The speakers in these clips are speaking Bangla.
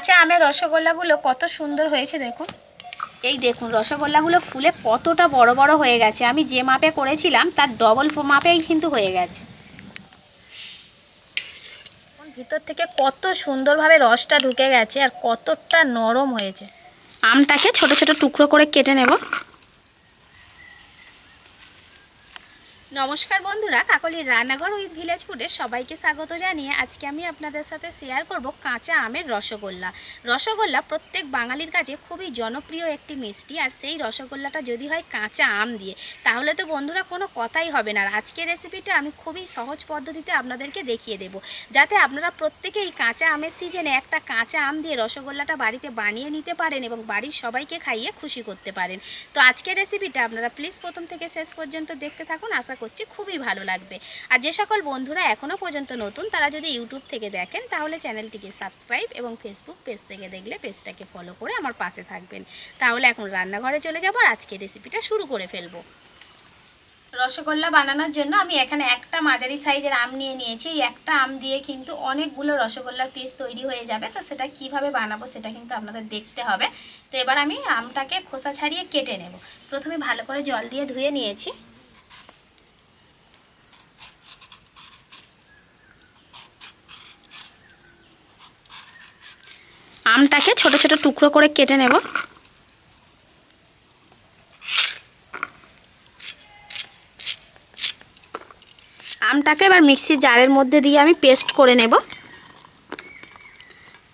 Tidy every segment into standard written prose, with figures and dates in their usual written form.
কাঁচা আমের রসগোল্লাগুলো কত সুন্দর হয়েছে দেখুন। এই দেখুন রসগোল্লাগুলো ফুলে কতটা বড় বড় হয়ে গেছে। আমি যে মাপে করেছিলাম তার ডবল মাপেই কিন্তু হয়ে গেছে। ভিতর থেকে কত সুন্দরভাবে রসটা ঢুকে গেছে আর কতটা নরম হয়েছে। আমটাকে ছোট ছোট টুকরো করে কেটে নেব। নমস্কার বন্ধুরা, কাকলির রান্নাঘর উইথ ভিলেজ ফুডে সবাইকে স্বাগত জানিয়ে আজকে আমি আপনাদের সাথে শেয়ার করব কাঁচা আমের রসগোল্লা। রসগোল্লা প্রত্যেক বাঙালির কাছে খুবই জনপ্রিয় একটি মিষ্টি, আর সেই রসগোল্লাটা যদি হয় কাঁচা আম দিয়ে তাহলে তো বন্ধুরা কোনো কথাই হবে না। আর আজকের রেসিপিটা আমি খুবই সহজ পদ্ধতিতে আপনাদেরকে দেখিয়ে দেব, যাতে আপনারা প্রত্যেকেই কাঁচা আমের সিজনে একটা কাঁচা আম দিয়ে রসগোল্লাটা বাড়িতে বানিয়ে নিতে পারেন এবং বাড়ির সবাইকে খাইয়ে খুশি করতে পারেন। তো আজকের রেসিপিটা আপনারা প্লিজ প্রথম থেকে শেষ পর্যন্ত দেখতে থাকুন, আশা করছি খুবই ভালো লাগবে। আর যে সকল বন্ধুরা এখনও পর্যন্ত নতুন তারা যদি ইউটিউব থেকে দেখেন তাহলে চ্যানেলটিকে সাবস্ক্রাইব এবং ফেসবুক পেজ থেকে দেখলে পেজটাকে ফলো করে আমার পাশে থাকবেন। তাহলে এখন রান্নাঘরে চলে যাব আর আজকের রেসিপিটা শুরু করে ফেলবো। রসগোল্লা বানানোর জন্য আমি এখানে একটা মাঝারি সাইজের আম নিয়ে নিয়েছি। এই একটা আম দিয়ে কিন্তু অনেকগুলো রসগোল্লার পিস তৈরি হয়ে যাবে। তো সেটা কিভাবে বানাবো সেটা কিন্তু আপনাদের দেখতে হবে। তো এবার আমি আমটাকে খোসা ছাড়িয়ে কেটে নেব। প্রথমে ভালো করে জল দিয়ে ধুয়ে নিয়েছি। আমটাকে ছোট ছোট টুকরো করে কেটে নেব। আমটাকে এবার মিক্সির জারের মধ্যে দিয়ে আমি পেস্ট করে নেব।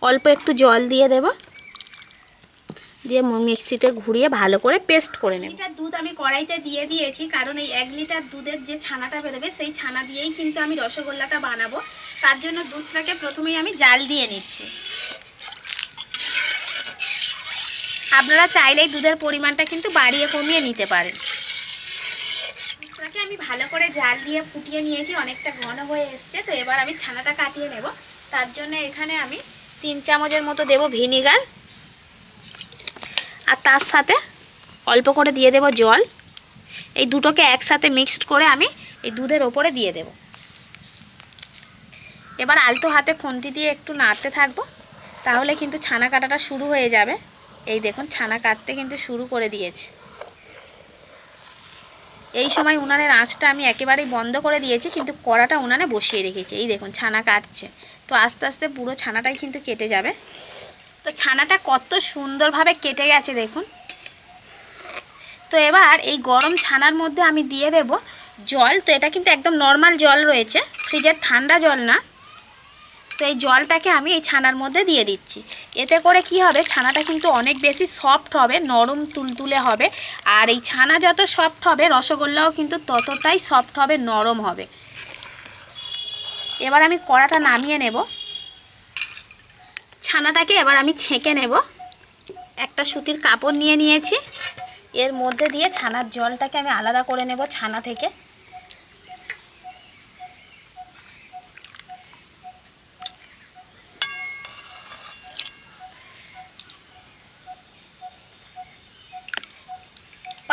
অল্প একটু জল দিয়ে দেব, দিয়ে মিক্সিতে ঘুরিয়ে ভালো করে পেস্ট করে নেব। লিটার দুধ আমি কড়াইতে দিয়ে দিয়েছি, কারণ এই 1 লিটার দুধের যে ছানাটা বেরোবে সেই ছানা দিয়েই কিন্তু আমি রসগোল্লাটা বানাবো। তার জন্য দুধটাকে প্রথমেই আমি জাল দিয়ে নিচ্ছি। আপনারা চাইলেই দুধের পরিমাণটা কিন্তু বাড়িয়ে কমিয়ে নিতে পারেন। দুধটাকে আমি ভালো করে জাল দিয়ে ফুটিয়ে নিয়েছি, অনেকটা ঘন হয়ে এসছে। তো এবার আমি ছানাটা কাটিয়ে নেব। তার জন্য এখানে আমি 3 চামচের মতো দেব ভিনিগার, আর তার সাথে অল্প করে দিয়ে দেব জল। এই দুটোকে একসাথে মিক্সড করে আমি এই দুধের ওপরে দিয়ে দেব। এবার আলতো হাতে খুন্তি দিয়ে একটু নাড়তে থাকবো, তাহলে কিন্তু ছানা কাটাটা শুরু হয়ে যাবে। এই দেখুন ছানা কাটতে কিন্তু শুরু করে দিয়েছে। এই সময় উনানের আঁচটা আমি একেবারেই বন্ধ করে দিয়েছি, কিন্তু কড়াটা উনানে বসিয়ে রেখেছি। এই দেখুন ছানা কাটছে, তো আস্তে আস্তে পুরো ছানাটাই কিন্তু কেটে যাবে। তো ছানাটা কত সুন্দরভাবে কেটে গেছে দেখুন। তো এবার এই গরম ছানার মধ্যে আমি দিয়ে দেব জল। তো এটা কিন্তু একদম নর্মাল জল রয়েছে, ফ্রিজের ঠান্ডা জল না। তো এই জলটাকে আমি এই ছানার মধ্যে দিয়ে দিচ্ছি। এতে করে কি হবে, ছানাটা কিন্তু অনেক বেশি সফট হবে, নরম তুলতুলে হবে। আর এই ছানা যত সফট হবে রসগোল্লাও কিন্তু ততটাই সফট হবে, নরম হবে। এবার আমি কড়াটা নামিয়ে নেব। ছানাটাকে এবার আমি ছেঁকে নেব। একটা সুতির কাপড় নিয়ে নিয়েছি, এর মধ্যে দিয়ে ছানার জলটাকে আমি আলাদা করে নেব ছানা থেকে।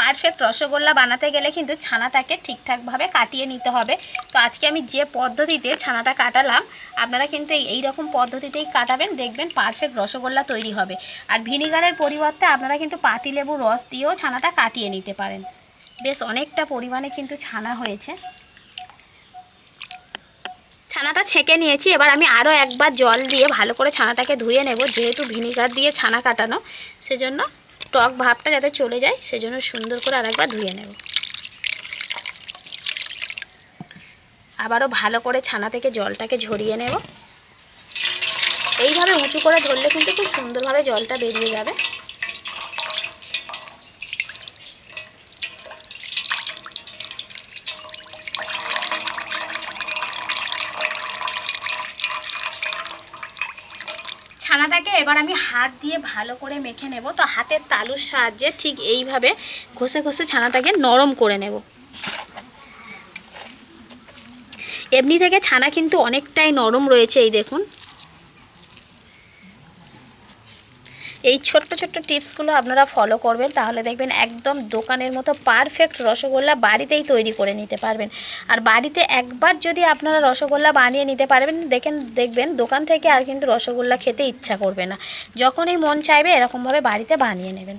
পারফেক্ট রসগোল্লা বানাতে গেলে কিন্তু ছানাটাকে ঠিকঠাকভাবে কাটিয়ে নিতে হবে। তো আজকে আমি যে পদ্ধতিতে ছানাটা কাটালাম আপনারা কিন্তু এই রকম পদ্ধতিতেই কাটাবেন, দেখবেন পারফেক্ট রসগোল্লা তৈরি হবে। আর ভিনিগারের পরিবর্তে আপনারা কিন্তু পাতিলেবুর রস দিয়েও ছানাটা কাটিয়ে নিতে পারেন। বেশ অনেকটা পরিমাণে কিন্তু ছানা হয়েছে। ছানাটা ছেঁকে নিয়েছি। এবার আমি আরও একবার জল দিয়ে ভালো করে ছানাটাকে ধুয়ে নেব। যেহেতু ভিনিগার দিয়ে ছানা কাটানো, সেজন্য টক ভাবটা যাতে চলে যায় সেজন্য সুন্দর করে আরেকবার ধুয়ে নেব। আবারও ভালো করে ছানা থেকে জলটাকে ঝরিয়ে নেব। এইভাবে উঁচু করে ধরলে কিন্তু খুব সুন্দরভাবে জলটা বেরিয়ে যাবে। ছানাটাকে এবার আমি হাত দিয়ে ভালো করে মেখে নেব। তো হাতের তালুর সাহায্যে ঠিক এইভাবে ঘষে ঘষে ছানাটাকে নরম করে নেব। এমনি থেকে ছানা কিন্তু অনেকটাই নরম রয়েছে, এই দেখুন। এই ছোট্ট ছোট্ট টিপসগুলো আপনারা ফলো করবেন, তাহলে দেখবেন একদম দোকানের মতো পারফেক্ট রসগোল্লা বাড়িতেই তৈরি করে নিতে পারবেন। আর বাড়িতে একবার যদি আপনারা রসগোল্লা বানিয়ে নিতে পারবেন, দেখবেন দোকান থেকে আর কিন্তু রসগোল্লা খেতে ইচ্ছা করবে না। যখনই মন চাইবে এরকমভাবে বাড়িতে বানিয়ে নেবেন।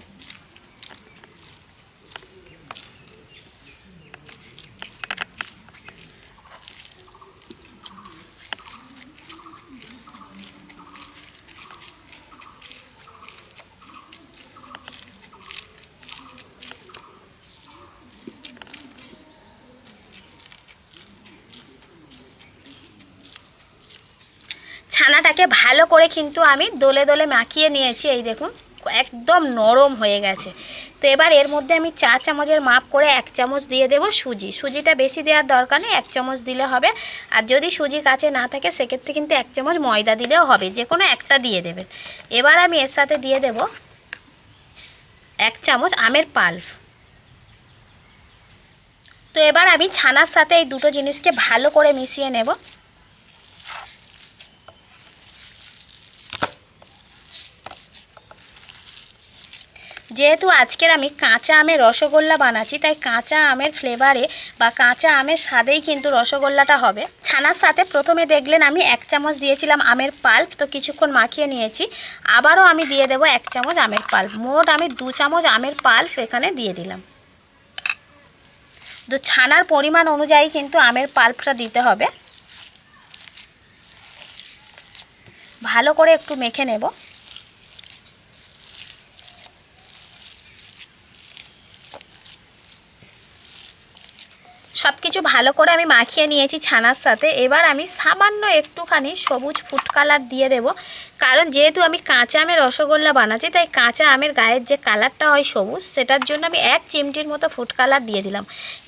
ছানাটাকে ভালো করে কিন্তু আমি দোলে দোলে মাখিয়ে নিয়েছি, এই দেখুন একদম নরম হয়ে গেছে। তো এবার এর মধ্যে আমি 4 চামচের মাপ করে 1 চামচ দিয়ে দেব সুজি। সুজিটা বেশি দেওয়ার দরকার নেই, 1 চামচ দিলে হবে। আর যদি সুজি কাছে না থাকে সেক্ষেত্রে কিন্তু 1 চামচ ময়দা দিলেও হবে, যে কোনো একটা দিয়ে দেবেন। এবার আমি এর সাথে দিয়ে দেব 1 চামচ আমের পাল্প। তো এবার আমি ছানার সাথে এই দুটো জিনিসকে ভালো করে মিশিয়ে নেব। যেহেতু আজকের আমি কাঁচা আমের রসগোল্লা বানাচ্ছি, তাই কাঁচা আমের ফ্লেভারে বা কাঁচা আমের স্বাদেই কিন্তু রসগোল্লাটা হবে। ছানার সাথে প্রথমে দেখলেন আমি 1 চামচ দিয়েছিলাম আমের পাল্প, তো কিছুক্ষণ মাখিয়ে নিয়েছি। আবারও আমি দিয়ে দেব 1 চামচ আমের পাল্প। মোট আমি 2 চামচ আমের পাল্প এখানে দিয়ে দিলাম। তো ছানার পরিমাণ অনুযায়ী কিন্তু আমের পাল্পটা দিতে হবে। ভালো করে একটু মেখে নেব। সব কিছু ভালো করে আমি মাখিয়ে নিয়েছি ছানার সাথে। এবার আমি সামান্য একটুখানি সবুজ ফুড কালার দিয়ে দেব, কারণ যেহেতু আমি কাঁচা আমের রসগোল্লা বানাচ্ছি, তাই কাঁচা আমের গায়ের যে কালারটা হয় সবুজ, সেটার জন্য আমি 1 চিমটির মতো ফুড কালার দিয়ে দিলাম।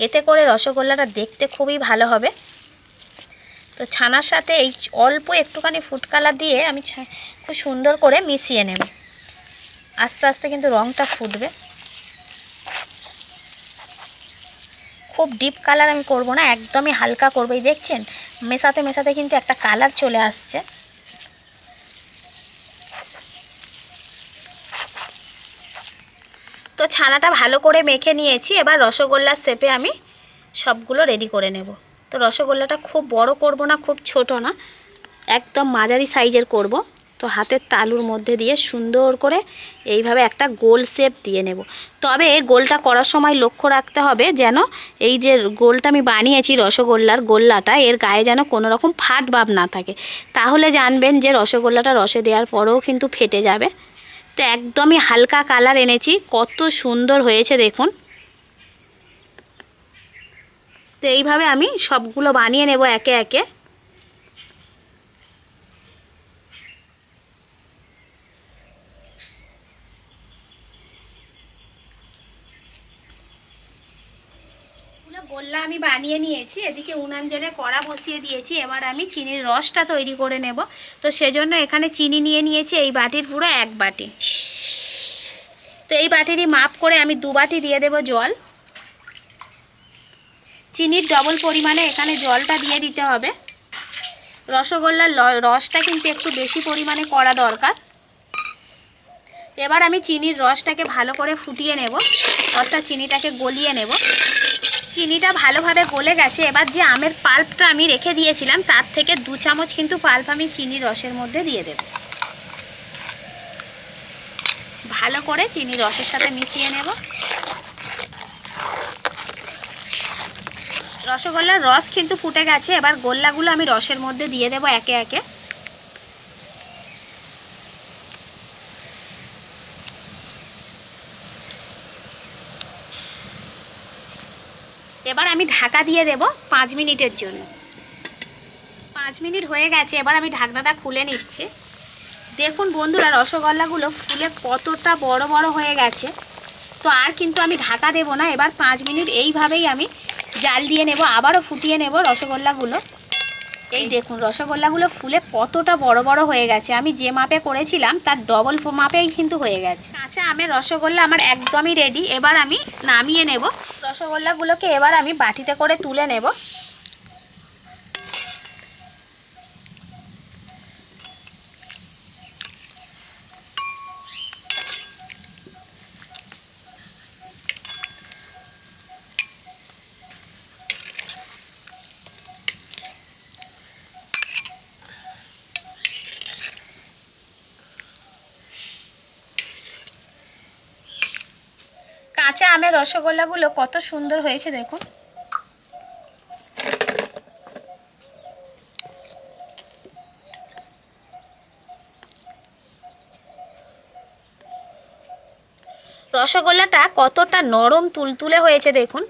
এতে করে রসগোল্লাটা দেখতে খুবই ভালো হবে। তো ছানার সাথে এই অল্প একটুখানি ফুড কালার দিয়ে আমি খুব সুন্দর করে মিশিয়ে নেব। আস্তে আস্তে কিন্তু রঙটা ফুটবে। খুব ডিপ কালার আমি করব না, একদমই হালকা করব। এই দেখছেন মেশাতে মেশাতে কিন্তু একটা কালার চলে আসছে। তো ছানাটা ভালো করে মেখে নিয়েছি। এবার রসগোল্লার শেপে আমি সবগুলো রেডি করে নেব। তো রসগোল্লাটা খুব বড় করব না, খুব ছোট না, একদম মাঝারি সাইজের করব। তো হাতের তালুর মধ্যে দিয়ে সুন্দর করে এইভাবে একটা গোল শেপ দিয়ে নেব। তবে গোলটা করার সময় লক্ষ্য রাখতে হবে যেন এই যে গোলটা আমি বানিয়েছি রসগোল্লার গোল্লাটা, এর গায়ে যেন কোনো রকম ফাট ভাব না থাকে, তাহলে জানবেন যে রসগোল্লাটা রসে দেওয়ার পরেও কিন্তু ফেটে যাবে। তো একদমই হালকা কালার এনেছি, কত সুন্দর হয়েছে দেখুন। তো এইভাবে আমি সবগুলো বানিয়ে নেব একে একে। গোল্লা আমি বানিয়ে নিয়েছি, এদিকে উনান জেলে কড়া বসিয়ে দিয়েছি। এবার আমি চিনির রসটা তৈরি করে নেব। তো সেজন্য এখানে চিনি নিয়ে নিয়েছি এই বাটির পুরো 1 বাটি। তো এই বাটিরই মাপ করে আমি 2 বাটি দিয়ে দেব জল। চিনির ডবল পরিমাণে এখানে জলটা দিয়ে দিতে হবে। রসগোল্লার রসটা কিন্তু একটু বেশি পরিমাণে করা দরকার। এবার আমি চিনির রসটাকে ভালো করে ফুটিয়ে নেব, অর্থাৎ চিনিটাকে গলিয়ে নেব। চিনিটা ভালোভাবে গলে গেছে। এবার যে আমের পাল্পটা আমি রেখে দিয়েছিলাম, তার থেকে 2 চামচ কিন্তু পাল্প আমি চিনির রসের মধ্যে দিয়ে দেব। ভালো করে চিনির রসের সাথে মিশিয়ে নেব। রসগোল্লার রস কিন্তু ফুটে গেছে। এবার গোল্লাগুলো আমি রসের মধ্যে দিয়ে দেব একে একে। এবার আমি ঢাকা দিয়ে দেব 5 মিনিটের জন্য। 5 মিনিট হয়ে গেছে। এবার আমি ঢাকনাটা খুলে নিচ্ছি। দেখুন বন্ধুরা, রসগোল্লাগুলো ফুলে কতটা বড় বড় হয়ে গেছে। তো আর কিন্তু আমি ঢাকা দেব না। এবার 5 মিনিট এইভাবেই আমি জাল দিয়ে নেব, আবারও ফুটিয়ে নেব রসগোল্লাগুলো। এই দেখুন রসগোল্লাগুলো ফুলে কতটা বড় বড় হয়ে গেছে। আমি যে মাপে করেছিলাম তার ডবল মাপেই কিন্তু হয়ে গেছে। কাঁচা আমের রসগোল্লা আমার একদমই রেডি। এবার আমি নামিয়ে নেব রসগোল্লাগুলোকে। এবার আমি বাটিতে করে তুলে নেব। কাঁচা আমের রসগোল্লাগুলো কত সুন্দর হয়েছে দেখুন। রসগোল্লাটা কতটা নরম তুলতুলে হয়েছে দেখুন।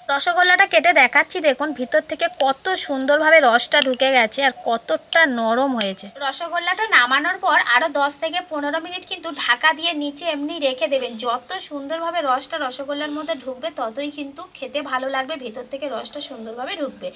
রসগোল্লাটা কেটে দেখাচ্ছি দেখুন, ভিতর থেকে কত সুন্দরভাবে রসটা ঢুকে গেছে আর কতটা নরম হয়েছে। রসগোল্লাটা নামানোর পর আরও 10 থেকে 15 মিনিট কিন্তু ঢাকা দিয়ে নিচে এমনি রেখে দেবেন। যত সুন্দরভাবে রসটা রসগোল্লার মধ্যে ঢুকবে ততই কিন্তু খেতে ভালো লাগবে, ভেতর থেকে রসটা সুন্দরভাবে ঢুকবে।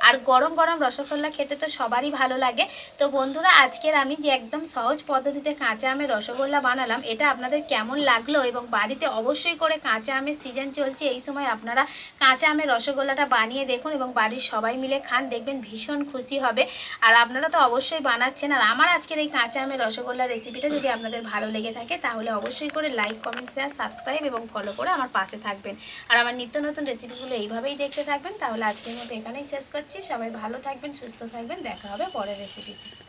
আর গরম গরম রসগোল্লা খেতে তো সবারই ভালো লাগে। তো বন্ধুরা, আজকের আমি যে একদম সহজ পদ্ধতিতে কাঁচা আমের রসগোল্লা বানালাম, এটা আপনাদের কেমন লাগলো? এবং বাড়িতে অবশ্যই করে, কাঁচা আমের সিজন চলছে, এই সময় আপনারা কাঁচা আমের রসগোল্লাটা বানিয়ে দেখুন এবং বাড়ির সবাই মিলে খান, দেখবেন ভীষণ খুশি হবে। আর আপনারা তো অবশ্যই বানাচ্ছেন। আর আমার আজকের এই কাঁচা আমের রসগোল্লা রেসিপিটা যদি আপনাদের ভালো লেগে থাকে তাহলে অবশ্যই করে লাইক, কমেন্ট, শেয়ার, সাবস্ক্রাইব এবং ফলো করে আমার পাশে থাকবেন। আর আমার নিত্য নতুন রেসিপিগুলো এইভাবেই দেখতে থাকবেন। তাহলে আজকের মতো এখানেই শেষ করছি। সবাই ভালো থাকবেন, সুস্থ থাকবেন, দেখা হবে পরের রেসিপিতে।